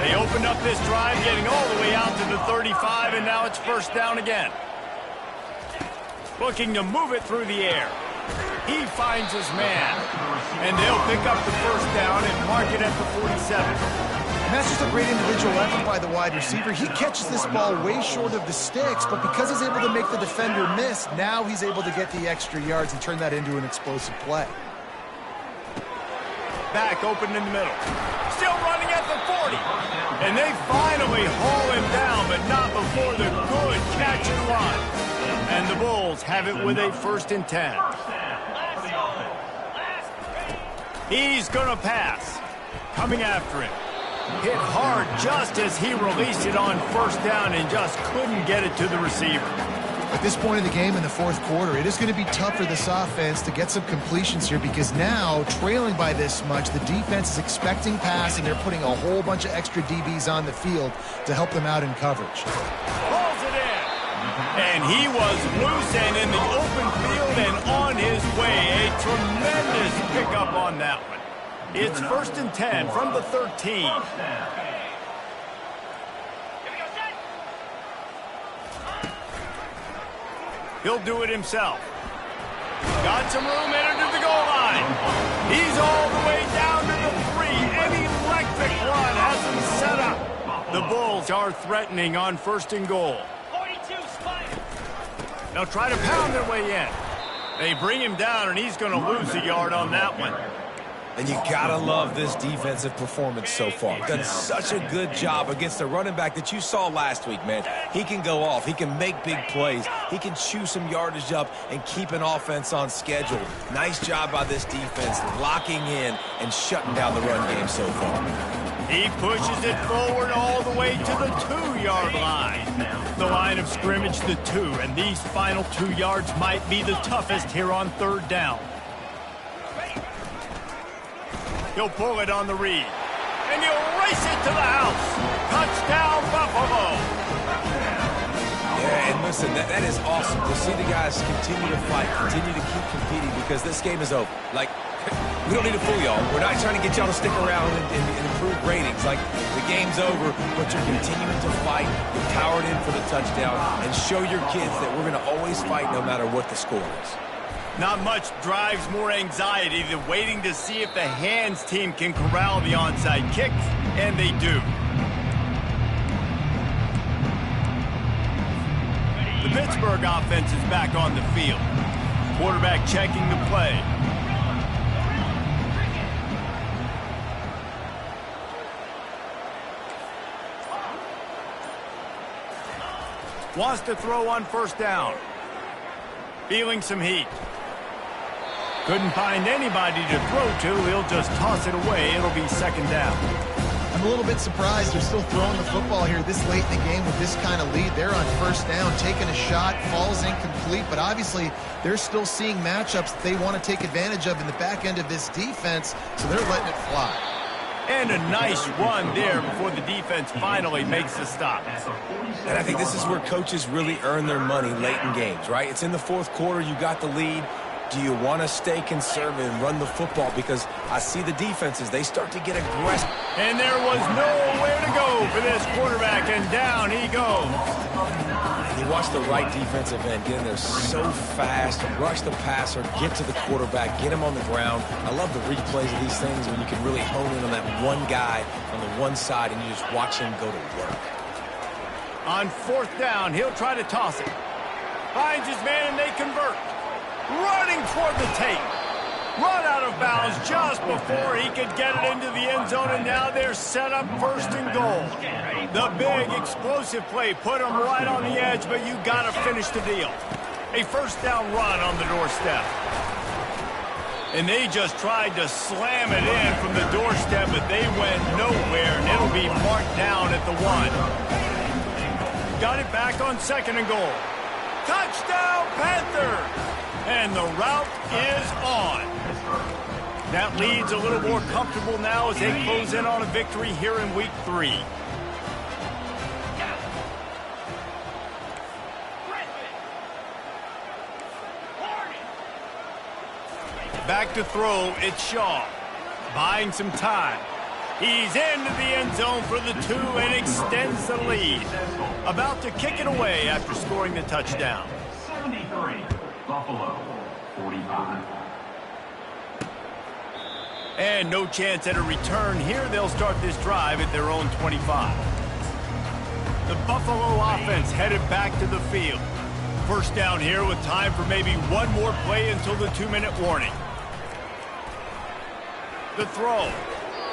A: They opened up this drive, getting all the way out to the 35, and now it's 1st down again. Looking to move it through the air. He finds his man. And they'll pick up the first down and mark it at the 47.
B: And that's just a great individual effort by the wide receiver. He catches this ball way short of the sticks, but because he's able to make the defender miss, now he's able to get the extra yards and turn that into an explosive play.
A: Back open in the middle. Still running at the 40. And they finally haul him down, but not before the good catch and run. And the Bulls have it with a 1st and 10. He's going to pass. Coming after him. Hit hard just as he released it on 1st down and just couldn't get it to the receiver.
B: At this point in the game in the 4th quarter, it is going to be tough for this offense to get some completions here because now, trailing by this much, the defense is expecting pass and they're putting a whole bunch of extra DBs on the field to help them out in coverage.
A: Pulls it in. And he was loose and in the open field and on his way. A tremendous pickup on that one. It's 1st and 10 from the 13. He'll do it himself. Got some room, entered the goal line. He's all the way down to the 3. An electric run has him set up. The Bulls are threatening on 1st and goal. They'll try to pound their way in. They bring him down, and he's going to lose a yard on that one.
C: And you gotta love this defensive performance so far. Done such a good job against the running back that you saw last week, man. He can go off. He can make big plays. He can chew some yardage up and keep an offense on schedule. Nice job by this defense locking in and shutting down the run game so far.
A: He pushes it forward all the way to the 2-yard line. The line of scrimmage, the 2, and these final 2 yards might be the toughest here on 3rd down. He'll pull it on the read. And he'll race it to the house. Touchdown, Buffalo.
C: Yeah, and listen, that is awesome to see the guys continue to fight, continue to keep competing because this game is over. Like, we don't need to fool y'all. We're not trying to get y'all to stick around and improve ratings. Like, the game's over, but you're continuing to fight. You're powered in for the touchdown and show your kids that we're going to always fight no matter what the score is.
A: Not much drives more anxiety than waiting to see if the hands team can corral the onside kick, and they do. The Pittsburgh offense is back on the field. Quarterback checking the play. Wants to throw on 1st down. Feeling some heat. Couldn't find anybody to throw to. He'll just toss it away. It'll be 2nd down.
B: I'm a little bit surprised they're still throwing the football here this late in the game with this kind of lead. They're on 1st down, taking a shot, falls incomplete, but obviously they're still seeing matchups that they want to take advantage of in the back end of this defense, so they're letting it fly.
A: And a nice run there before the defense finally makes the stop.
C: And I think this is where coaches really earn their money late in games, right? It's in the 4th quarter. You got the lead. Do you want to stay conservative and run the football? Because I see the defenses, they start to get aggressive.
A: And there was nowhere to go for this quarterback, and down he goes.
C: You watch the right defensive end get in there so fast, rush the passer, get to the quarterback, get him on the ground. I love the replays of these things when you can really hone in on that one guy on the one side and you just watch him go to work.
A: On 4th down, he'll try to toss it. Finds his man, and they convert. Running toward the tape. Run out of bounds just before he could get it into the end zone, and now they're set up 1st and goal. The big explosive play put them right on the edge, but you got to finish the deal. A 1st down run on the doorstep. And they just tried to slam it in from the doorstep, but they went nowhere, and it'll be marked down at the 1. Got it back on 2nd and goal. Touchdown, Panthers! And the route is on. That lead's a little more comfortable now as they close in on a victory here in Week 3. Back to throw, it's Shaw. Buying some time. He's into the end zone for the 2 and extends the lead. About to kick it away after scoring the touchdown.
D: 73, Buffalo. 45.
A: And no chance at a return here. They'll start this drive at their own 25. The Buffalo offense headed back to the field. First down here with time for maybe one more play until the 2-minute warning. The throw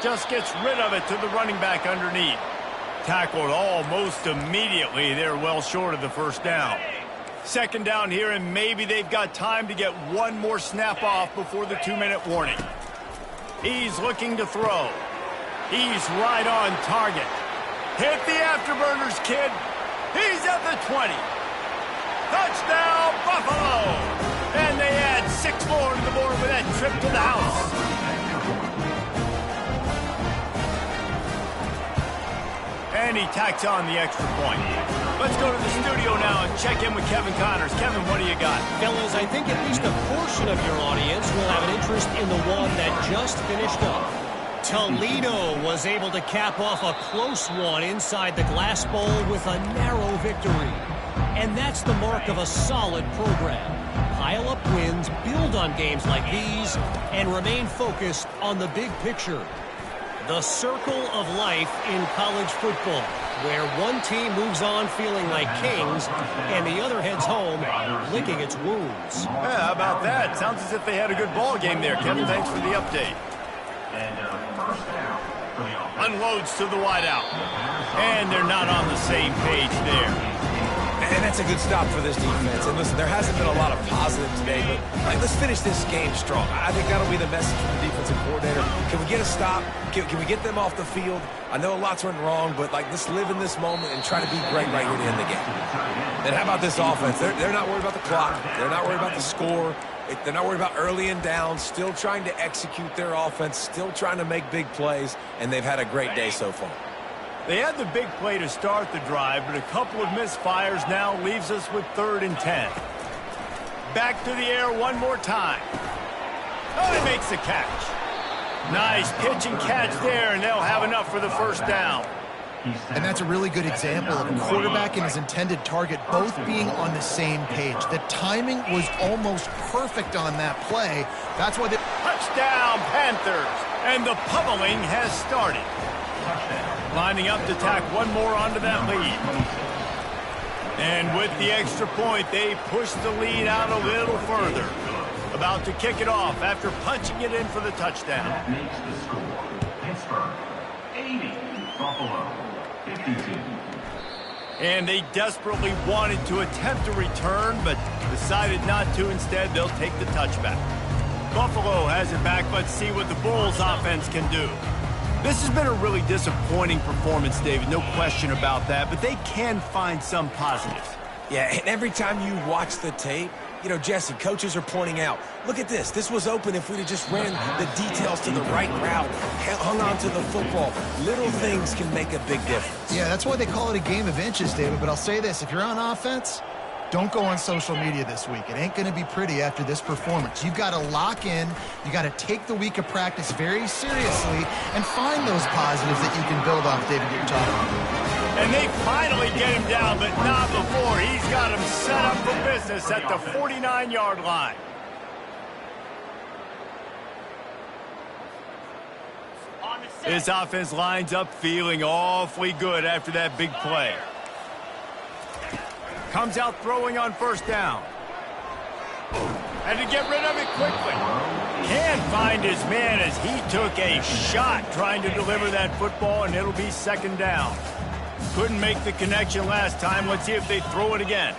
A: just gets rid of it to the running back underneath. Tackled almost immediately. They're well short of the first down. Second down here, and maybe they've got time to get one more snap off before the 2-minute warning. He's looking to throw. He's right on target. Hit the afterburners, kid. He's at the 20. Touchdown, Buffalo! And they add 6 more to the board with that trip to the house. And he tacks on the extra point. Let's go to the studio now and check in with Kevin Connors. Kevin, what do you got?
E: Fellas, I think at least a portion of your audience will have an interest in the one that just finished up. Toledo was able to cap off a close one inside the Glass Bowl with a narrow victory. And that's the mark of a solid program. Pile up wins, build on games like these, and remain focused on the big picture. The circle of life in college football, where one team moves on feeling like kings and the other heads home licking its wounds.
A: Yeah, how about that? Sounds as if they had a good ball game there. Kevin, thanks for the update.
D: And first down for the offense.
A: Unloads to the wideout. And they're not on the same page there.
C: And that's a good stop for this defense. And listen, there hasn't been a lot of positive today, but let's finish this game strong. I think that'll be the message from the defensive coordinator. Can we get a stop? Can we get them off the field? I know lots went wrong, but let's live in this moment and try to be great right here to end the game. And how about this offense? They're not worried about the clock. They're not worried about the score. They're not worried about early and down. Still trying to execute their offense. Still trying to make big plays, and they've had a great day so far.
A: They had the big play to start the drive, but a couple of misfires now leaves us with 3rd and 10. Back to the air one more time. Oh, he makes the catch. Nice pitch and catch there, and they'll have enough for the first down.
B: And that's a really good example of a quarterback and his intended target both being on the same page. The timing was almost perfect on that play. That's why they...
A: Touchdown, Panthers! And the pummeling has started. Lining up to tack one more onto that lead. And with the extra point, they push the lead out a little further. About to kick it off after punching it in for the touchdown.
D: That makes the score. Pittsburgh 80, Buffalo 52.
A: And they desperately wanted to attempt a return, but decided not to. Instead, they'll take the touchback. Buffalo has it back. Let's see what the Bulls offense can do. This has been a really disappointing performance, David. No question about that, but they can find some positives.
C: Yeah, and every time you watch the tape, Jesse, coaches are pointing out, look at this. This was open if we'd have just ran the details to the right route, hung on to the football. Little things can make a big difference.
B: Yeah, that's why they call it a game of inches, David. But I'll say this, if you're on offense, don't go on social media this week. It ain't going to be pretty after this performance. You've got to lock in. You got to take the week of practice very seriously and find those positives that you can build off, David, that you're talking about.
A: And they finally get him down, but not before. He's got him set up for business at the 49-yard line. This offense lines up feeling awfully good after that big play. Comes out throwing on first down. Had to get rid of it quickly. Can't find his man as he took a shot trying to deliver that football, and it'll be second down. Couldn't make the connection last time. Let's see if they throw it again.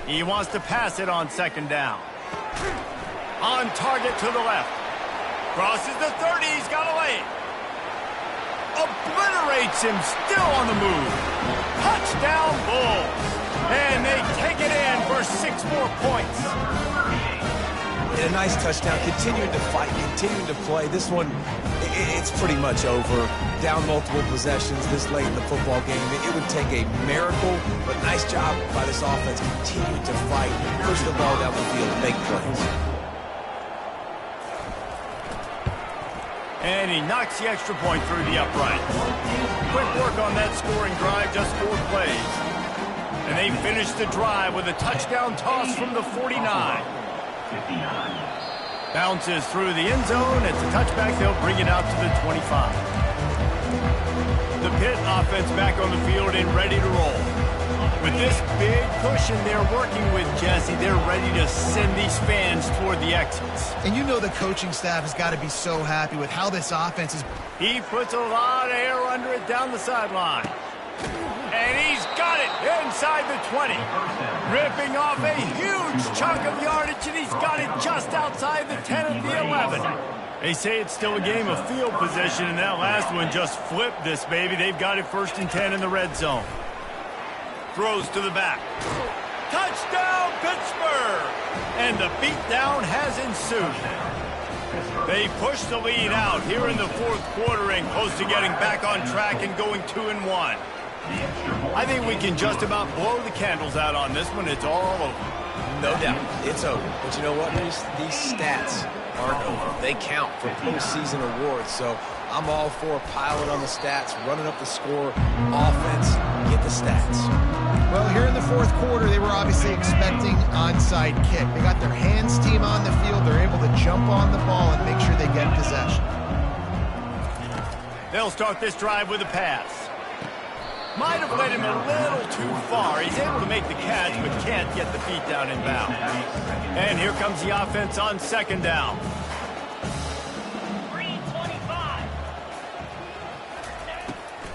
A: He wants to pass it on second down. On target to the left. Crosses the 30. He's got a lane. Obliterates him. Still on the move. Touchdown Bulls. And they take it in for 6 more points.
C: And a nice touchdown. Continuing to fight. Continuing to play. This one, it's pretty much over. Down multiple possessions this late in the football game. It would take a miracle, but nice job by this offense. Continuing to fight, push the ball down the field, make plays.
A: And he knocks the extra point through the upright. Quick work on that scoring drive, just 4 plays. And they finish the drive with a touchdown toss from the 49.
D: 59.
A: Bounces through the end zone. It's a touchback. They'll bring it out to the 25. The Pitt offense back on the field and ready to roll. With this big cushion they're working with, Jesse, they're ready to send these fans toward the exits.
B: And you know the coaching staff has got to be so happy with how this offense is.
A: He puts a lot of air under it down the sideline. And he's got it inside the 20. Ripping off a huge chunk of yardage, and he's got it just outside the 10 of the 11. They say it's still a game of field position, and that last one just flipped this baby. They've got it 1st and 10 in the red zone. Throws to the back. Touchdown, Pittsburgh! And the beatdown has ensued. They push the lead out here in the 4th quarter and close to getting back on track and going 2-1. I think we can just about blow the candles out on this one. It's all over.
C: No doubt. It's over. But you know what, Reese? These stats aren't over. They count for postseason awards. So I'm all for piling on the stats, running up the score, offense, get the stats.
B: Well, here in the 4th quarter, they were obviously expecting onside kick. They got their hands team on the field. They're able to jump on the ball and make sure they get possession.
A: They'll start this drive with a pass. Might have led him a little too far. He's able to make the catch, but can't get the feet down in bounds. And here comes the offense on 2nd down.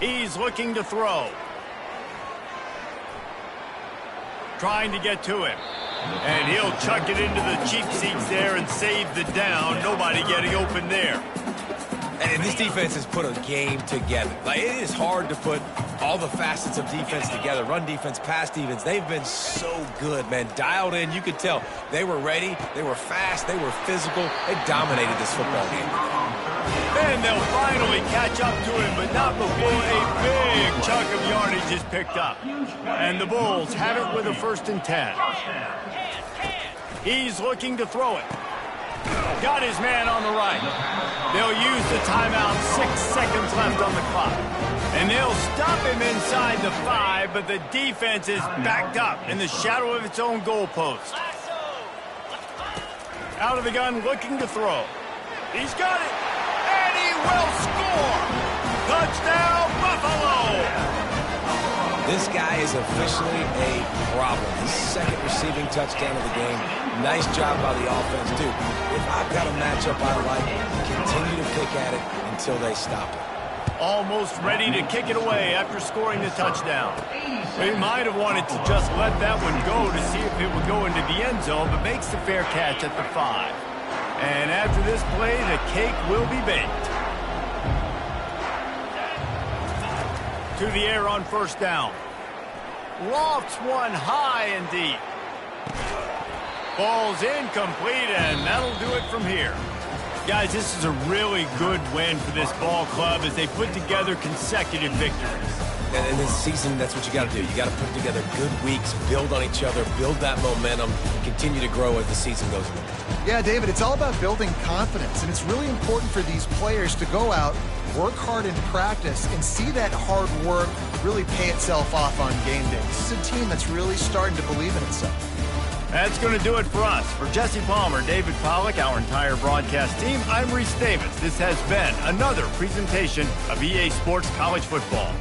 A: He's looking to throw. Trying to get to him. And he'll chuck it into the cheap seats there and save the down. Nobody getting open there.
C: And this defense has put a game together. Like, it is hard to put all the facets of defense together. Run defense, pass defense. They've been so good, man. Dialed in. You could tell they were ready. They were fast. They were physical. They dominated this football game.
A: And they'll finally catch up to him, but not before a big chunk of yardage is picked up. And the Bulls have it with a 1st and 10. He's looking to throw it. Got his man on the right. They'll use the timeout. 6 seconds left on the clock. And they'll stop him inside the 5, but the defense is backed up in the shadow of its own goalpost. Out of the gun, looking to throw. He's got it. And he will score. Touchdown, Buffalo.
C: This guy is officially a problem. His 2nd receiving touchdown of the game. Nice job by the offense, too. If I've got a matchup I like, continue to pick at it until they stop it.
A: Almost ready to kick it away after scoring the touchdown. He might have wanted to just let that one go to see if it would go into the end zone, but makes the fair catch at the 5. And after this play, the cake will be baked. To the air on 1st down. Lofts one high and deep. Ball's incomplete, and that'll do it from here. Guys, this is a really good win for this ball club as they put together consecutive victories.
C: And in this season, that's what you got to do. You got to put together good weeks, build on each other, build that momentum, and continue to grow as the season goes on.
B: Yeah, David, it's all about building confidence, and it's really important for these players to go out, work hard in practice, and see that hard work really pay itself off on game day. This is a team that's really starting to believe in itself.
A: That's going to do it for us. For Jesse Palmer, David Pollack, our entire broadcast team, I'm Reese Davis. This has been another presentation of EA Sports College Football.